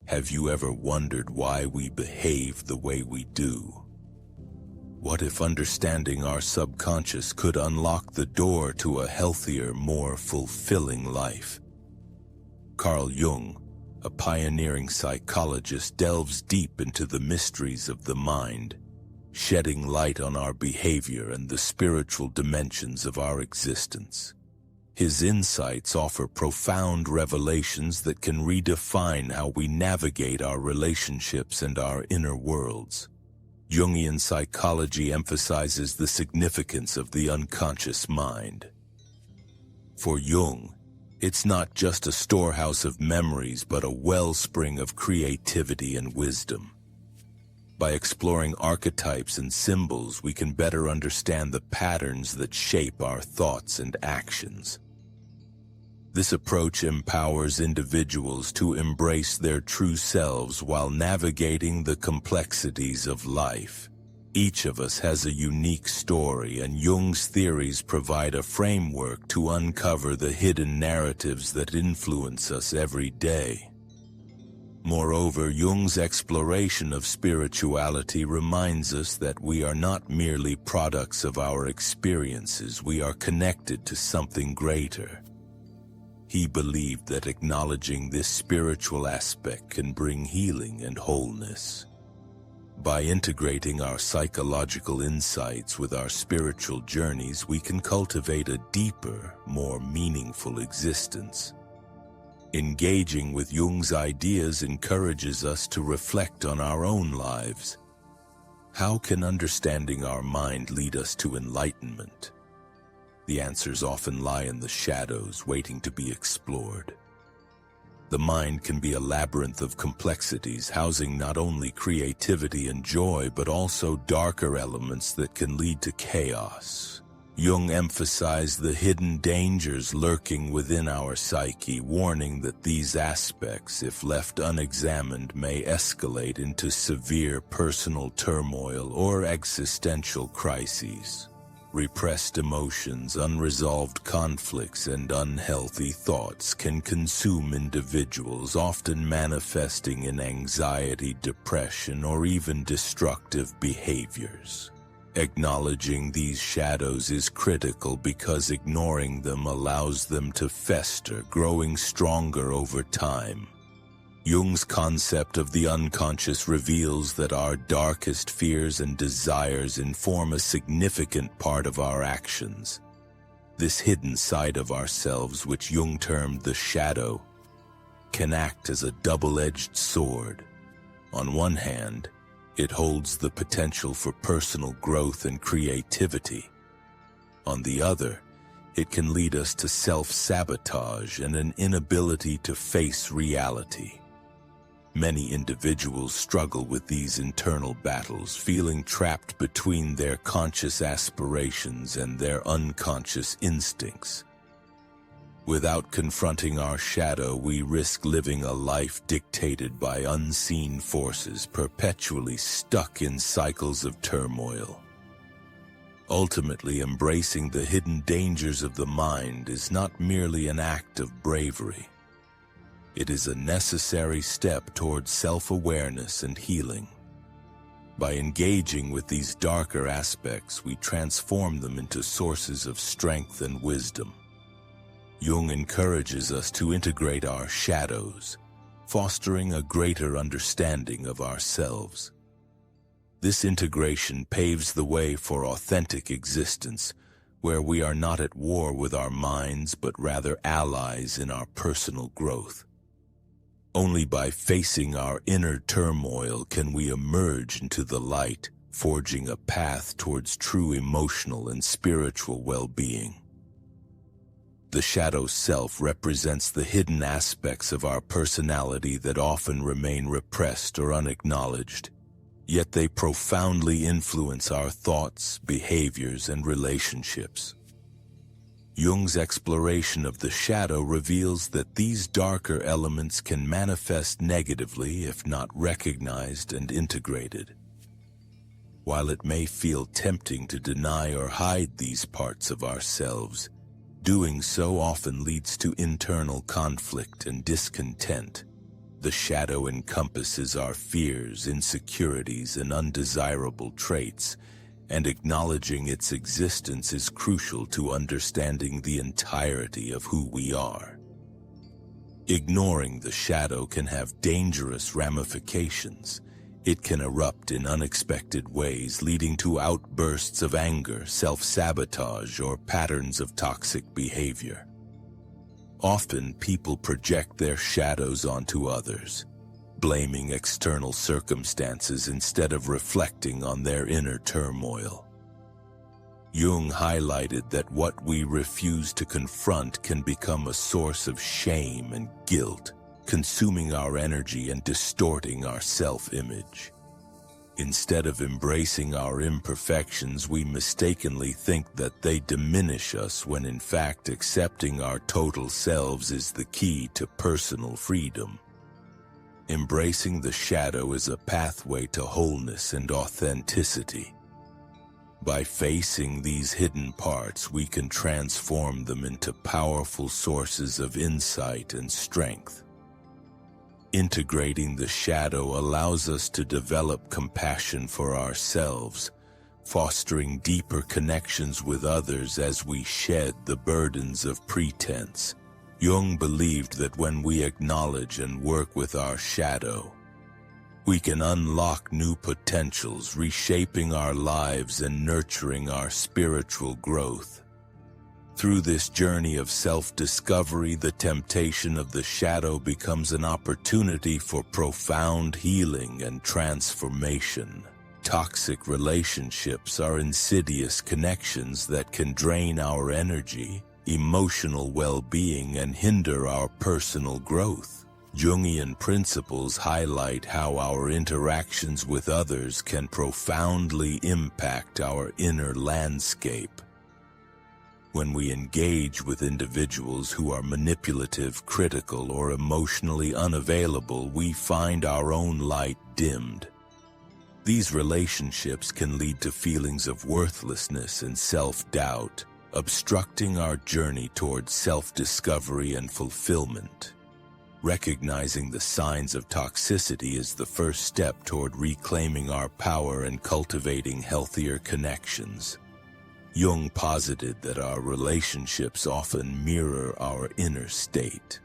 Have you ever wondered why we behave the way we do? What if understanding our subconscious could unlock the door to a healthier, more fulfilling life? Carl Jung, a pioneering psychologist, delves deep into the mysteries of the mind, shedding light on our behavior and the spiritual dimensions of our existence. His insights offer profound revelations that can redefine how we navigate our relationships and our inner worlds. Jungian psychology emphasizes the significance of the unconscious mind. For Jung, it's not just a storehouse of memories, but a wellspring of creativity and wisdom. By exploring archetypes and symbols, we can better understand the patterns that shape our thoughts and actions. This approach empowers individuals to embrace their true selves while navigating the complexities of life. Each of us has a unique story, and Jung's theories provide a framework to uncover the hidden narratives that influence us every day. Moreover, Jung's exploration of spirituality reminds us that we are not merely products of our experiences, we are connected to something greater. He believed that acknowledging this spiritual aspect can bring healing and wholeness. By integrating our psychological insights with our spiritual journeys, we can cultivate a deeper, more meaningful existence. Engaging with Jung's ideas encourages us to reflect on our own lives. How can understanding our mind lead us to enlightenment? The answers often lie in the shadows, waiting to be explored. The mind can be a labyrinth of complexities, housing not only creativity and joy, but also darker elements that can lead to chaos. Jung emphasized the hidden dangers lurking within our psyche, warning that these aspects, if left unexamined, may escalate into severe personal turmoil or existential crises. Repressed emotions, unresolved conflicts, and unhealthy thoughts can consume individuals, often manifesting in anxiety, depression, or even destructive behaviors. Acknowledging these shadows is critical because ignoring them allows them to fester, growing stronger over time. Jung's concept of the unconscious reveals that our darkest fears and desires inform a significant part of our actions. This hidden side of ourselves, which Jung termed the shadow, can act as a double-edged sword. On one hand, it holds the potential for personal growth and creativity. On the other, it can lead us to self-sabotage and an inability to face reality. Many individuals struggle with these internal battles, feeling trapped between their conscious aspirations and their unconscious instincts. Without confronting our shadow, we risk living a life dictated by unseen forces, perpetually stuck in cycles of turmoil. Ultimately, embracing the hidden dangers of the mind is not merely an act of bravery. It is a necessary step towards self-awareness and healing. By engaging with these darker aspects, we transform them into sources of strength and wisdom. Jung encourages us to integrate our shadows, fostering a greater understanding of ourselves. This integration paves the way for authentic existence, where we are not at war with our minds, but rather allies in our personal growth. Only by facing our inner turmoil can we emerge into the light, forging a path towards true emotional and spiritual well-being. The shadow self represents the hidden aspects of our personality that often remain repressed or unacknowledged, yet they profoundly influence our thoughts, behaviors, and relationships. Jung's exploration of the shadow reveals that these darker elements can manifest negatively if not recognized and integrated. While it may feel tempting to deny or hide these parts of ourselves, doing so often leads to internal conflict and discontent. The shadow encompasses our fears, insecurities, and undesirable traits, and acknowledging its existence is crucial to understanding the entirety of who we are. Ignoring the shadow can have dangerous ramifications. It can erupt in unexpected ways, leading to outbursts of anger, self-sabotage, or patterns of toxic behavior. Often, people project their shadows onto others, blaming external circumstances instead of reflecting on their inner turmoil. Jung highlighted that what we refuse to confront can become a source of shame and guilt, consuming our energy and distorting our self-image. Instead of embracing our imperfections, we mistakenly think that they diminish us when in fact accepting our total selves is the key to personal freedom. Embracing the shadow is a pathway to wholeness and authenticity. By facing these hidden parts, we can transform them into powerful sources of insight and strength. Integrating the shadow allows us to develop compassion for ourselves, fostering deeper connections with others as we shed the burdens of pretense. Jung believed that when we acknowledge and work with our shadow, we can unlock new potentials, reshaping our lives and nurturing our spiritual growth. Through this journey of self-discovery, the temptation of the shadow becomes an opportunity for profound healing and transformation. Toxic relationships are insidious connections that can drain our energy, emotional well-being, and hinder our personal growth. Jungian principles highlight how our interactions with others can profoundly impact our inner landscape. When we engage with individuals who are manipulative, critical, or emotionally unavailable, we find our own light dimmed. These relationships can lead to feelings of worthlessness and self-doubt, obstructing our journey towards self-discovery and fulfillment. Recognizing the signs of toxicity is the first step toward reclaiming our power and cultivating healthier connections. Jung posited that our relationships often mirror our inner state.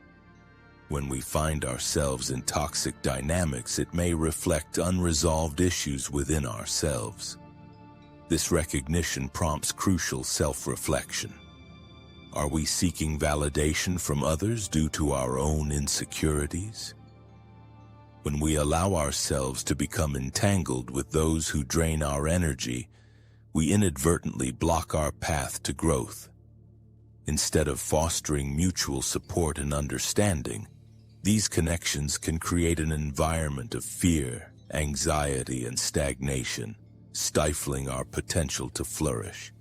When we find ourselves in toxic dynamics, it may reflect unresolved issues within ourselves. This recognition prompts crucial self-reflection. Are we seeking validation from others due to our own insecurities? When we allow ourselves to become entangled with those who drain our energy, we inadvertently block our path to growth. Instead of fostering mutual support and understanding, these connections can create an environment of fear, anxiety, and stagnation, stifling our potential to flourish.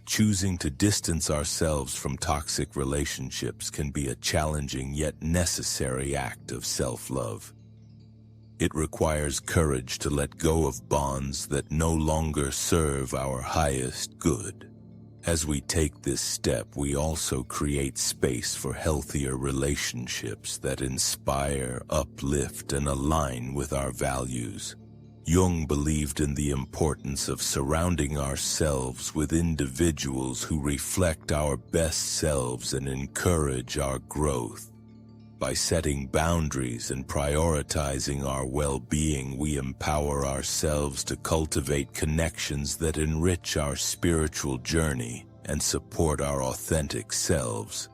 Choosing to distance ourselves from toxic relationships can be a challenging yet necessary act of self-love. It requires courage to let go of bonds that no longer serve our highest good. As we take this step, we also create space for healthier relationships that inspire, uplift, and align with our values. Jung believed in the importance of surrounding ourselves with individuals who reflect our best selves and encourage our growth. By setting boundaries and prioritizing our well-being, we empower ourselves to cultivate connections that enrich our spiritual journey and support our authentic selves.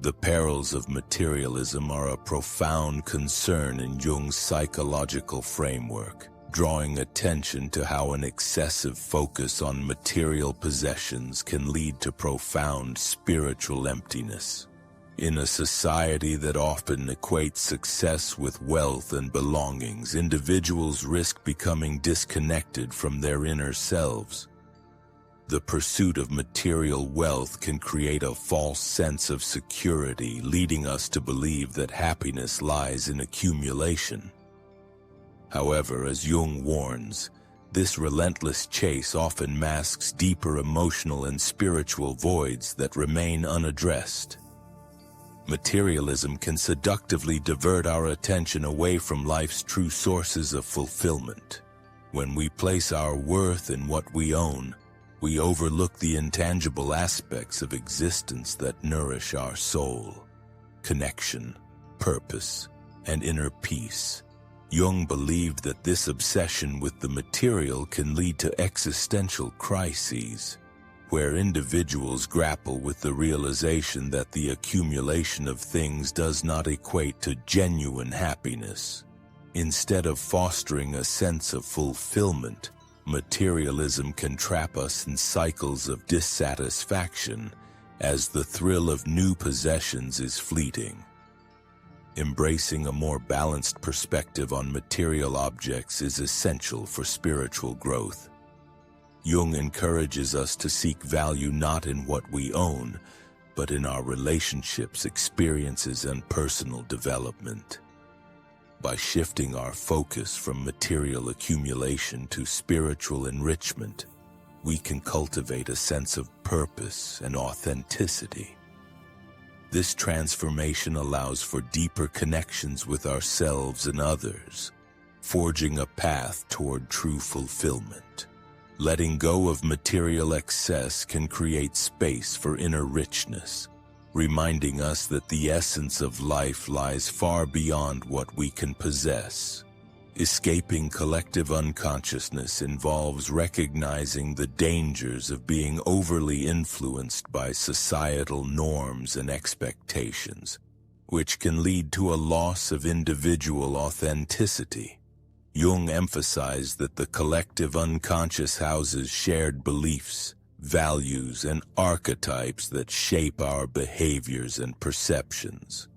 The perils of materialism are a profound concern in Jung's psychological framework, drawing attention to how an excessive focus on material possessions can lead to profound spiritual emptiness. In a society that often equates success with wealth and belongings, individuals risk becoming disconnected from their inner selves. The pursuit of material wealth can create a false sense of security, leading us to believe that happiness lies in accumulation. However, as Jung warns, this relentless chase often masks deeper emotional and spiritual voids that remain unaddressed. Materialism can seductively divert our attention away from life's true sources of fulfillment. When we place our worth in what we own, we overlook the intangible aspects of existence that nourish our soul: connection, purpose, and inner peace. Jung believed that this obsession with the material can lead to existential crises, where individuals grapple with the realization that the accumulation of things does not equate to genuine happiness. Instead of fostering a sense of fulfillment, materialism can trap us in cycles of dissatisfaction, as the thrill of new possessions is fleeting. Embracing a more balanced perspective on material objects is essential for spiritual growth. Jung encourages us to seek value not in what we own, but in our relationships, experiences, and personal development. By shifting our focus from material accumulation to spiritual enrichment, we can cultivate a sense of purpose and authenticity. This transformation allows for deeper connections with ourselves and others, forging a path toward true fulfillment. Letting go of material excess can create space for inner richness, reminding us that the essence of life lies far beyond what we can possess. Escaping collective unconsciousness involves recognizing the dangers of being overly influenced by societal norms and expectations, which can lead to a loss of individual authenticity. Jung emphasized that the collective unconscious houses shared beliefs, values, and archetypes that shape our behaviors and perceptions.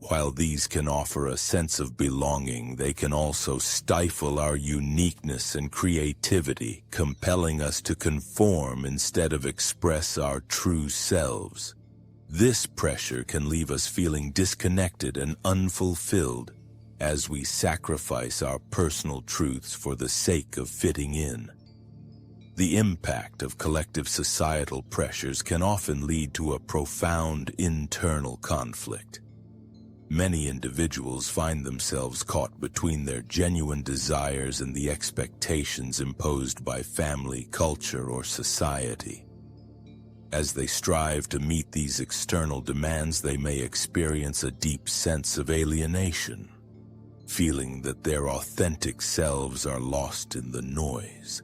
While these can offer a sense of belonging, they can also stifle our uniqueness and creativity, compelling us to conform instead of express our true selves. This pressure can leave us feeling disconnected and unfulfilled as we sacrifice our personal truths for the sake of fitting in. The impact of collective societal pressures can often lead to a profound internal conflict. Many individuals find themselves caught between their genuine desires and the expectations imposed by family, culture, or society. As they strive to meet these external demands, they may experience a deep sense of alienation, feeling that their authentic selves are lost in the noise.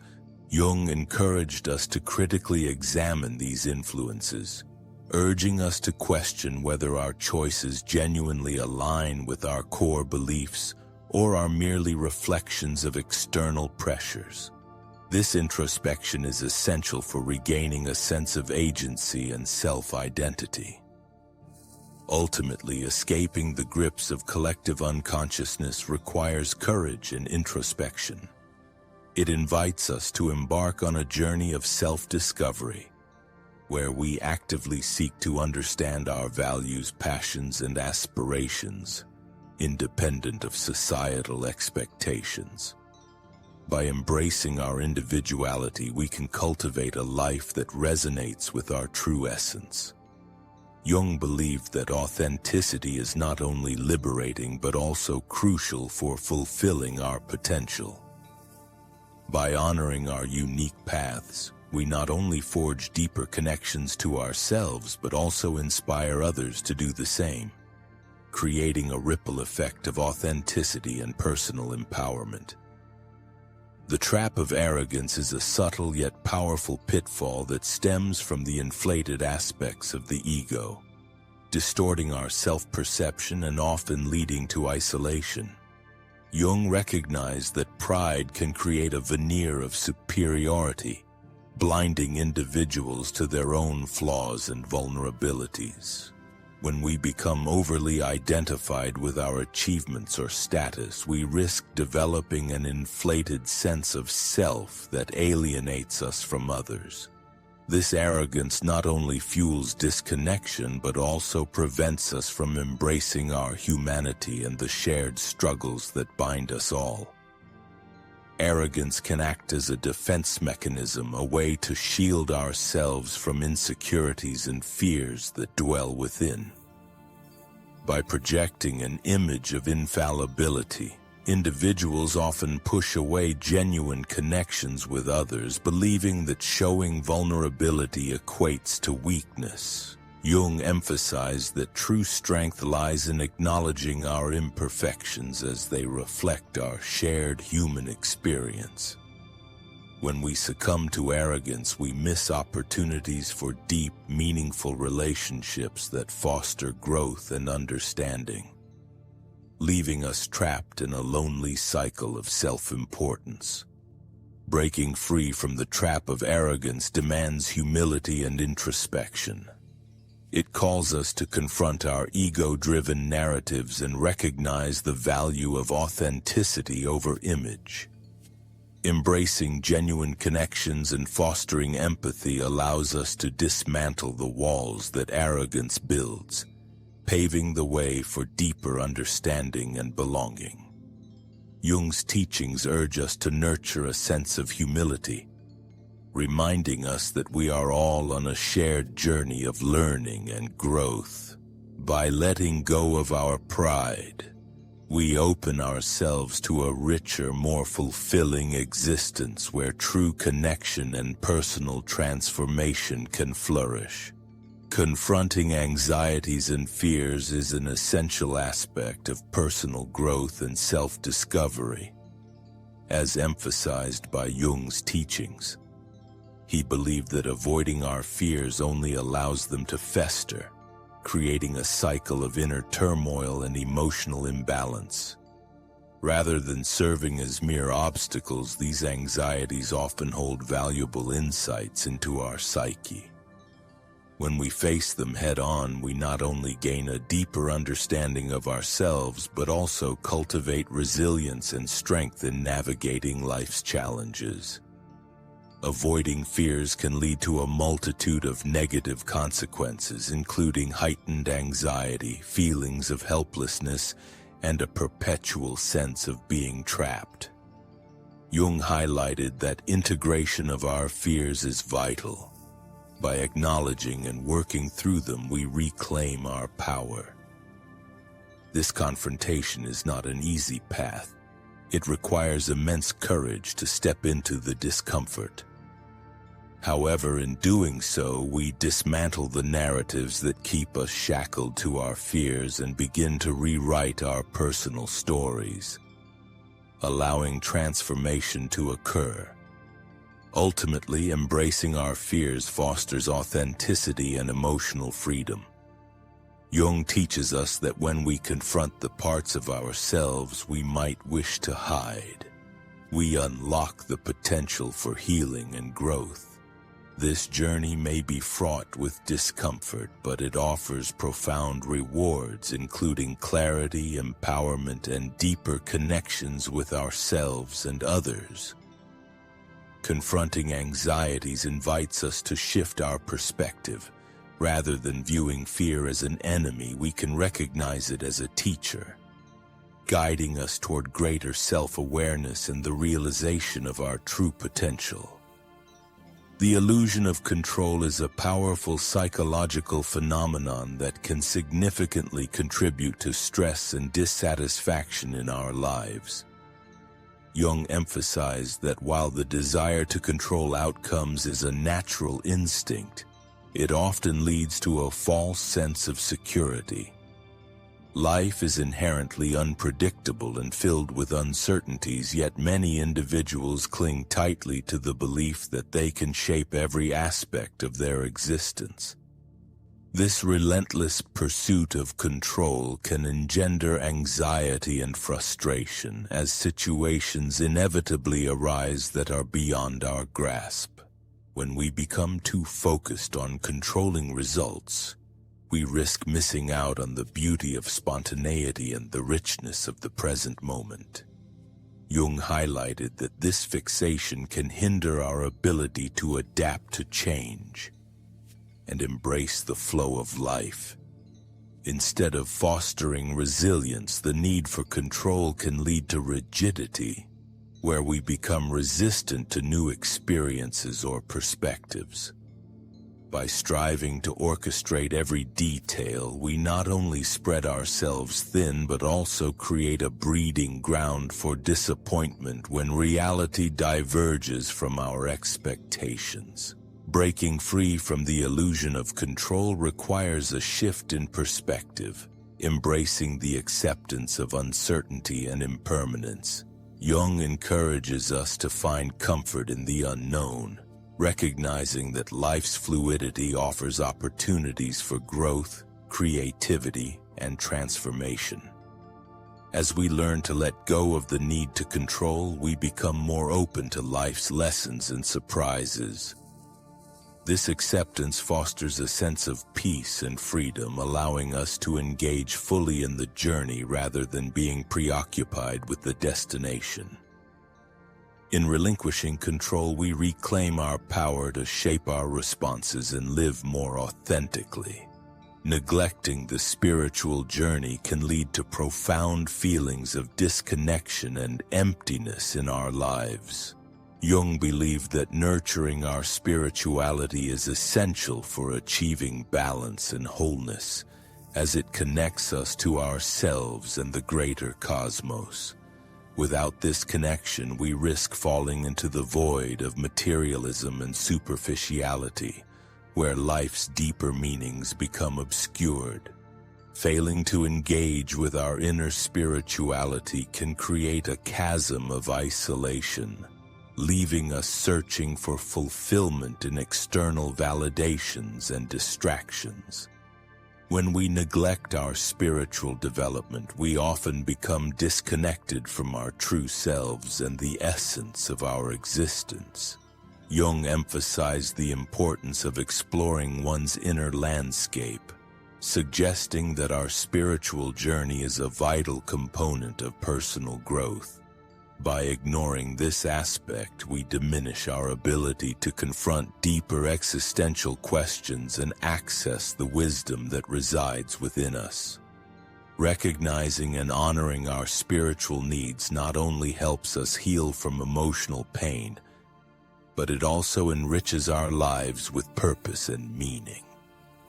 Jung encouraged us to critically examine these influences, urging us to question whether our choices genuinely align with our core beliefs or are merely reflections of external pressures. This introspection is essential for regaining a sense of agency and self-identity. Ultimately, escaping the grips of collective unconsciousness requires courage and introspection. It invites us to embark on a journey of self-discovery, where we actively seek to understand our values, passions, and aspirations, independent of societal expectations. By embracing our individuality, we can cultivate a life that resonates with our true essence. Jung believed that authenticity is not only liberating but also crucial for fulfilling our potential. By honoring our unique paths, we not only forge deeper connections to ourselves but also inspire others to do the same, creating a ripple effect of authenticity and personal empowerment. The trap of arrogance is a subtle yet powerful pitfall that stems from the inflated aspects of the ego, distorting our self-perception and often leading to isolation. Jung recognized that pride can create a veneer of superiority, blinding individuals to their own flaws and vulnerabilities. When we become overly identified with our achievements or status, we risk developing an inflated sense of self that alienates us from others. This arrogance not only fuels disconnection but also prevents us from embracing our humanity and the shared struggles that bind us all. Arrogance can act as a defense mechanism, a way to shield ourselves from insecurities and fears that dwell within. By projecting an image of infallibility, individuals often push away genuine connections with others, believing that showing vulnerability equates to weakness. Jung emphasized that true strength lies in acknowledging our imperfections as they reflect our shared human experience. When we succumb to arrogance, we miss opportunities for deep, meaningful relationships that foster growth and understanding, leaving us trapped in a lonely cycle of self-importance. Breaking free from the trap of arrogance demands humility and introspection. It calls us to confront our ego-driven narratives and recognize the value of authenticity over image. Embracing genuine connections and fostering empathy allows us to dismantle the walls that arrogance builds, paving the way for deeper understanding and belonging. Jung's teachings urge us to nurture a sense of humility, reminding us that we are all on a shared journey of learning and growth. By letting go of our pride, we open ourselves to a richer, more fulfilling existence where true connection and personal transformation can flourish. Confronting anxieties and fears is an essential aspect of personal growth and self-discovery, as emphasized by Jung's teachings. He believed that avoiding our fears only allows them to fester, creating a cycle of inner turmoil and emotional imbalance. Rather than serving as mere obstacles, these anxieties often hold valuable insights into our psyche. When we face them head-on, we not only gain a deeper understanding of ourselves, but also cultivate resilience and strength in navigating life's challenges. Avoiding fears can lead to a multitude of negative consequences, including heightened anxiety, feelings of helplessness, and a perpetual sense of being trapped. Jung highlighted that integration of our fears is vital. By acknowledging and working through them, we reclaim our power. This confrontation is not an easy path. It requires immense courage to step into the discomfort. However, in doing so, we dismantle the narratives that keep us shackled to our fears and begin to rewrite our personal stories, allowing transformation to occur. Ultimately, embracing our fears fosters authenticity and emotional freedom. Jung teaches us that when we confront the parts of ourselves we might wish to hide, we unlock the potential for healing and growth. This journey may be fraught with discomfort, but it offers profound rewards, including clarity, empowerment, and deeper connections with ourselves and others. Confronting anxieties invites us to shift our perspective. Rather than viewing fear as an enemy, we can recognize it as a teacher, guiding us toward greater self-awareness and the realization of our true potential. The illusion of control is a powerful psychological phenomenon that can significantly contribute to stress and dissatisfaction in our lives. Jung emphasized that while the desire to control outcomes is a natural instinct, it often leads to a false sense of security. Life is inherently unpredictable and filled with uncertainties, yet many individuals cling tightly to the belief that they can shape every aspect of their existence. This relentless pursuit of control can engender anxiety and frustration as situations inevitably arise that are beyond our grasp. When we become too focused on controlling results, we risk missing out on the beauty of spontaneity and the richness of the present moment. Jung highlighted that this fixation can hinder our ability to adapt to change and embrace the flow of life. Instead of fostering resilience, the need for control can lead to rigidity, where we become resistant to new experiences or perspectives. By striving to orchestrate every detail, we not only spread ourselves thin but also create a breeding ground for disappointment when reality diverges from our expectations. Breaking free from the illusion of control requires a shift in perspective, embracing the acceptance of uncertainty and impermanence. Jung encourages us to find comfort in the unknown, recognizing that life's fluidity offers opportunities for growth, creativity, and transformation. As we learn to let go of the need to control, we become more open to life's lessons and surprises. This acceptance fosters a sense of peace and freedom, allowing us to engage fully in the journey rather than being preoccupied with the destination. In relinquishing control, we reclaim our power to shape our responses and live more authentically. Neglecting the spiritual journey can lead to profound feelings of disconnection and emptiness in our lives. Jung believed that nurturing our spirituality is essential for achieving balance and wholeness, as it connects us to ourselves and the greater cosmos. Without this connection, we risk falling into the void of materialism and superficiality, where life's deeper meanings become obscured. Failing to engage with our inner spirituality can create a chasm of isolation, leaving us searching for fulfillment in external validations and distractions. When we neglect our spiritual development, we often become disconnected from our true selves and the essence of our existence. Jung emphasized the importance of exploring one's inner landscape, suggesting that our spiritual journey is a vital component of personal growth. By ignoring this aspect, we diminish our ability to confront deeper existential questions and access the wisdom that resides within us. Recognizing and honoring our spiritual needs not only helps us heal from emotional pain, but it also enriches our lives with purpose and meaning.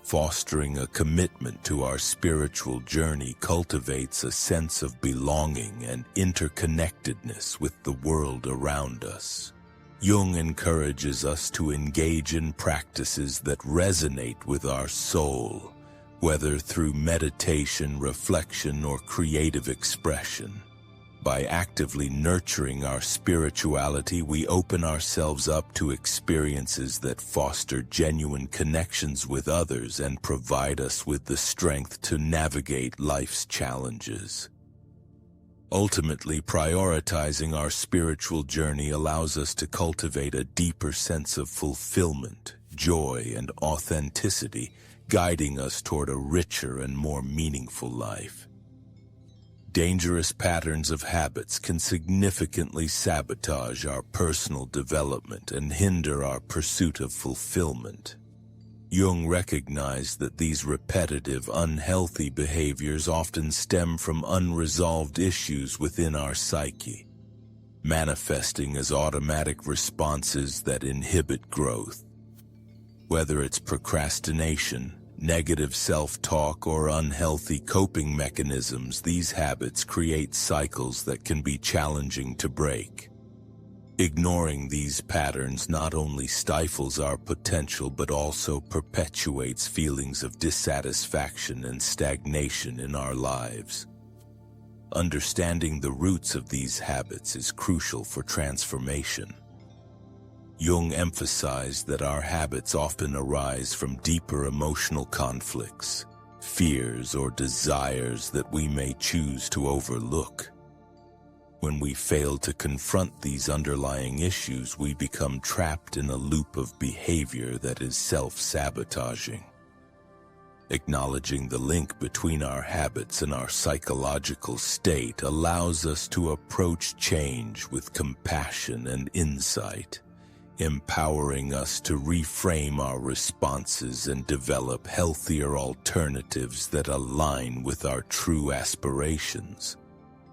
Fostering a commitment to our spiritual journey cultivates a sense of belonging and interconnectedness with the world around us. Jung encourages us to engage in practices that resonate with our soul, whether through meditation, reflection, or creative expression. By actively nurturing our spirituality, we open ourselves up to experiences that foster genuine connections with others and provide us with the strength to navigate life's challenges. Ultimately, prioritizing our spiritual journey allows us to cultivate a deeper sense of fulfillment, joy, and authenticity, guiding us toward a richer and more meaningful life. Dangerous patterns of habits can significantly sabotage our personal development and hinder our pursuit of fulfillment. Jung recognized that these repetitive, unhealthy behaviors often stem from unresolved issues within our psyche, manifesting as automatic responses that inhibit growth. Whether it's procrastination, negative self-talk, or unhealthy coping mechanisms, these habits create cycles that can be challenging to break. Ignoring these patterns not only stifles our potential but also perpetuates feelings of dissatisfaction and stagnation in our lives. Understanding the roots of these habits is crucial for transformation. Jung emphasized that our habits often arise from deeper emotional conflicts, fears, or desires that we may choose to overlook. When we fail to confront these underlying issues, we become trapped in a loop of behavior that is self-sabotaging. Acknowledging the link between our habits and our psychological state allows us to approach change with compassion and insight, empowering us to reframe our responses and develop healthier alternatives that align with our true aspirations.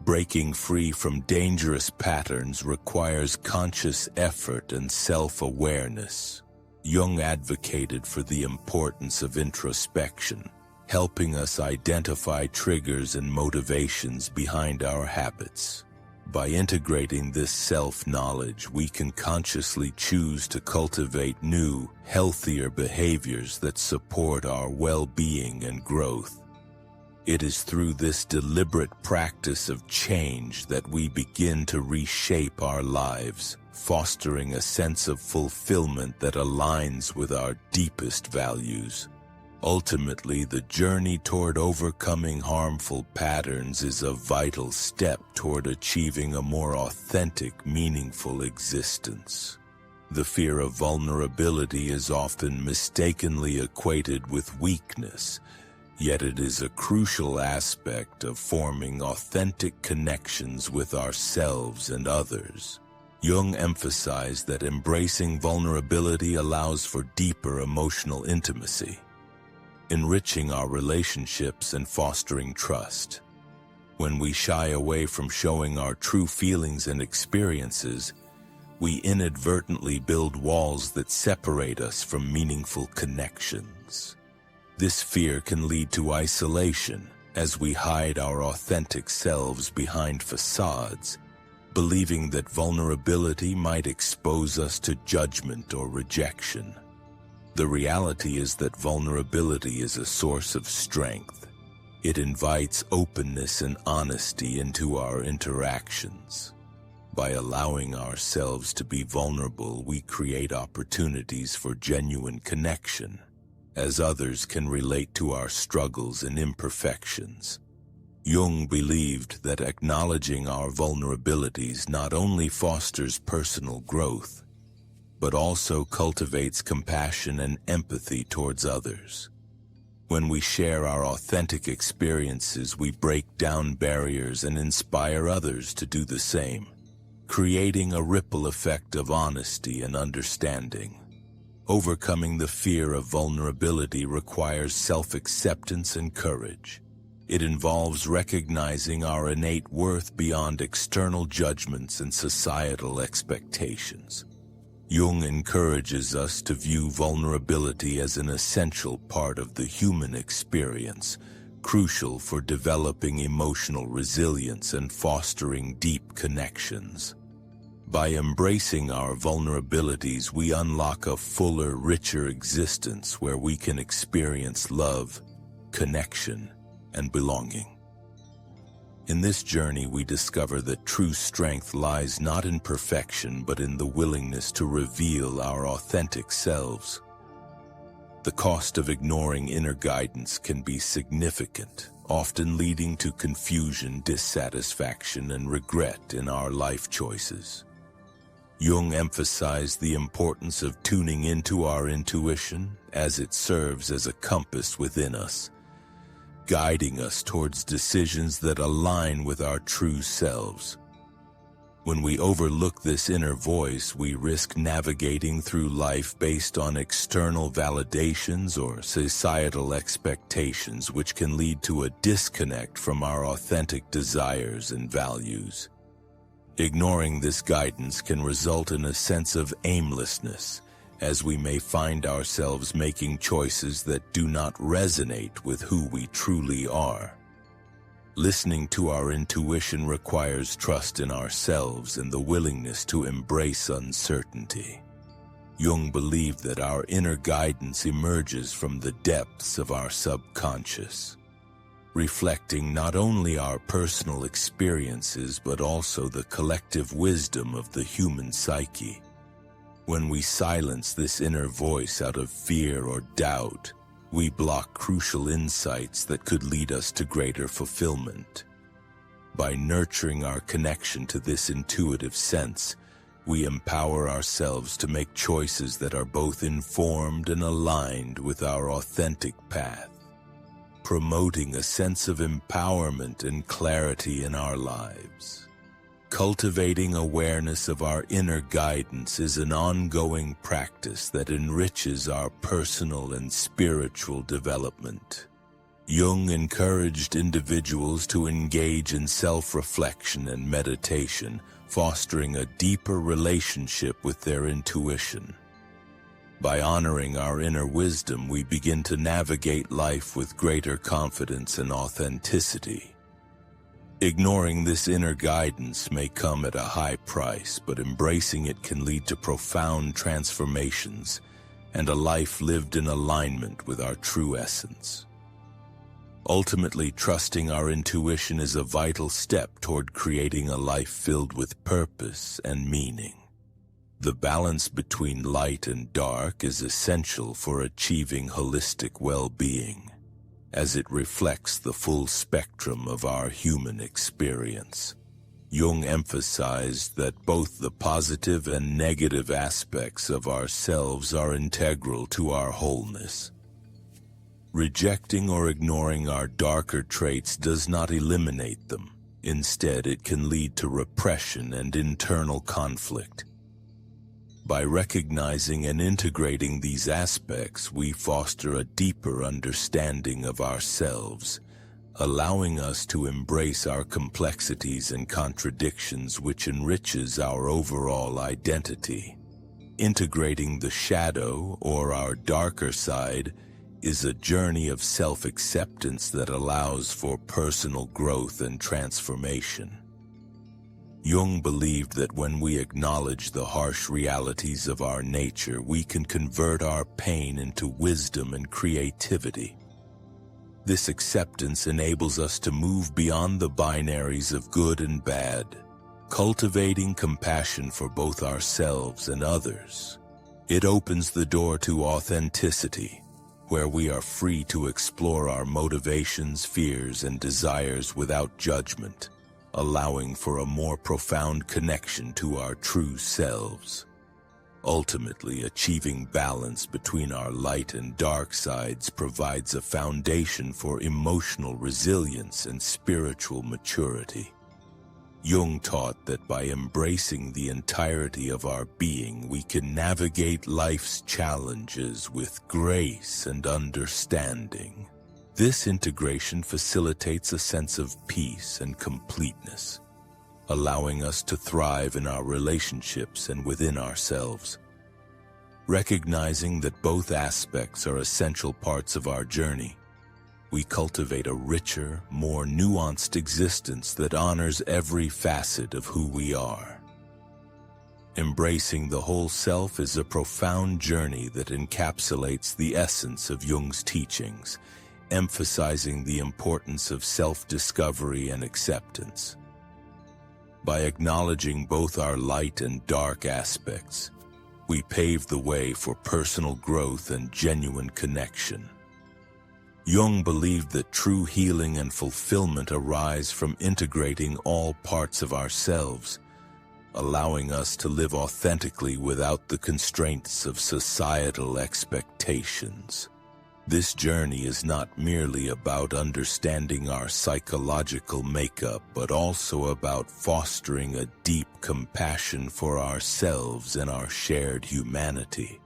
Breaking free from dangerous patterns requires conscious effort and self-awareness. Jung advocated for the importance of introspection, helping us identify triggers and motivations behind our habits. By integrating this self-knowledge, we can consciously choose to cultivate new, healthier behaviors that support our well-being and growth. It is through this deliberate practice of change that we begin to reshape our lives, fostering a sense of fulfillment that aligns with our deepest values. Ultimately, the journey toward overcoming harmful patterns is a vital step toward achieving a more authentic, meaningful existence. The fear of vulnerability is often mistakenly equated with weakness, yet it is a crucial aspect of forming authentic connections with ourselves and others. Jung emphasized that embracing vulnerability allows for deeper emotional intimacy, enriching our relationships and fostering trust. When we shy away from showing our true feelings and experiences, we inadvertently build walls that separate us from meaningful connections. This fear can lead to isolation, as we hide our authentic selves behind facades, believing that vulnerability might expose us to judgment or rejection. The reality is that vulnerability is a source of strength. It invites openness and honesty into our interactions. By allowing ourselves to be vulnerable, we create opportunities for genuine connection, as others can relate to our struggles and imperfections. Jung believed that acknowledging our vulnerabilities not only fosters personal growth, but also cultivates compassion and empathy towards others. When we share our authentic experiences, we break down barriers and inspire others to do the same, creating a ripple effect of honesty and understanding. Overcoming the fear of vulnerability requires self-acceptance and courage. It involves recognizing our innate worth beyond external judgments and societal expectations. Jung encourages us to view vulnerability as an essential part of the human experience, crucial for developing emotional resilience and fostering deep connections. By embracing our vulnerabilities, we unlock a fuller, richer existence where we can experience love, connection, and belonging. In this journey, we discover that true strength lies not in perfection, but in the willingness to reveal our authentic selves. The cost of ignoring inner guidance can be significant, often leading to confusion, dissatisfaction, and regret in our life choices. Jung emphasized the importance of tuning into our intuition, as it serves as a compass within us, guiding us towards decisions that align with our true selves. When we overlook this inner voice, we risk navigating through life based on external validations or societal expectations, which can lead to a disconnect from our authentic desires and values. Ignoring this guidance can result in a sense of aimlessness, as we may find ourselves making choices that do not resonate with who we truly are. Listening to our intuition requires trust in ourselves and the willingness to embrace uncertainty. Jung believed that our inner guidance emerges from the depths of our subconscious, reflecting not only our personal experiences but also the collective wisdom of the human psyche. When we silence this inner voice out of fear or doubt, we block crucial insights that could lead us to greater fulfillment. By nurturing our connection to this intuitive sense, we empower ourselves to make choices that are both informed and aligned with our authentic path, promoting a sense of empowerment and clarity in our lives. Cultivating awareness of our inner guidance is an ongoing practice that enriches our personal and spiritual development. Jung encouraged individuals to engage in self-reflection and meditation, fostering a deeper relationship with their intuition. By honoring our inner wisdom, we begin to navigate life with greater confidence and authenticity. Ignoring this inner guidance may come at a high price, but embracing it can lead to profound transformations and a life lived in alignment with our true essence. Ultimately, trusting our intuition is a vital step toward creating a life filled with purpose and meaning. The balance between light and dark is essential for achieving holistic well-being, as it reflects the full spectrum of our human experience. Jung emphasized that both the positive and negative aspects of ourselves are integral to our wholeness. Rejecting or ignoring our darker traits does not eliminate them. Instead, it can lead to repression and internal conflict. By recognizing and integrating these aspects, we foster a deeper understanding of ourselves, allowing us to embrace our complexities and contradictions, which enriches our overall identity. Integrating the shadow, or our darker side, is a journey of self-acceptance that allows for personal growth and transformation. Jung believed that when we acknowledge the harsh realities of our nature, we can convert our pain into wisdom and creativity. This acceptance enables us to move beyond the binaries of good and bad, cultivating compassion for both ourselves and others. It opens the door to authenticity, where we are free to explore our motivations, fears, and desires without judgment, allowing for a more profound connection to our true selves. Ultimately, achieving balance between our light and dark sides provides a foundation for emotional resilience and spiritual maturity. Jung taught that by embracing the entirety of our being, we can navigate life's challenges with grace and understanding. This integration facilitates a sense of peace and completeness, allowing us to thrive in our relationships and within ourselves. Recognizing that both aspects are essential parts of our journey, we cultivate a richer, more nuanced existence that honors every facet of who we are. Embracing the whole self is a profound journey that encapsulates the essence of Jung's teachings, emphasizing the importance of self-discovery and acceptance. By acknowledging both our light and dark aspects, we pave the way for personal growth and genuine connection. Jung believed that true healing and fulfillment arise from integrating all parts of ourselves, allowing us to live authentically without the constraints of societal expectations. This journey is not merely about understanding our psychological makeup, but also about fostering a deep compassion for ourselves and our shared humanity.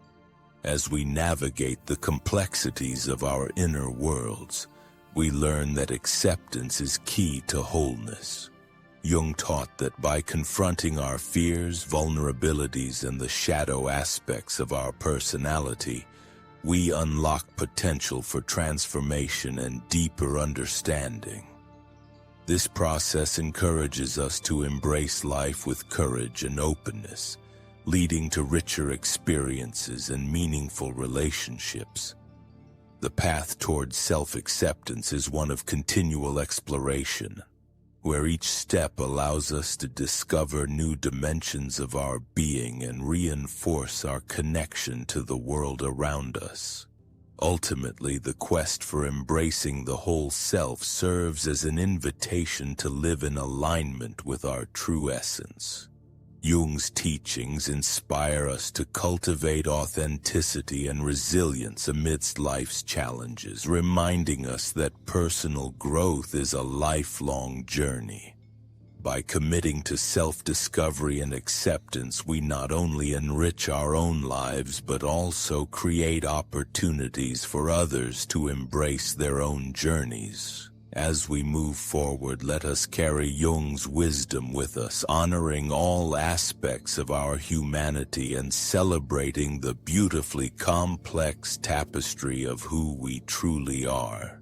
As we navigate the complexities of our inner worlds, we learn that acceptance is key to wholeness. Jung taught that by confronting our fears, vulnerabilities, and the shadow aspects of our personality, we unlock potential for transformation and deeper understanding. This process encourages us to embrace life with courage and openness, leading to richer experiences and meaningful relationships. The path towards self-acceptance is one of continual exploration, where each step allows us to discover new dimensions of our being and reinforce our connection to the world around us. Ultimately, the quest for embracing the whole self serves as an invitation to live in alignment with our true essence. Jung's teachings inspire us to cultivate authenticity and resilience amidst life's challenges, reminding us that personal growth is a lifelong journey. By committing to self-discovery and acceptance, we not only enrich our own lives, but also create opportunities for others to embrace their own journeys. As we move forward, let us carry Jung's wisdom with us, honoring all aspects of our humanity and celebrating the beautifully complex tapestry of who we truly are.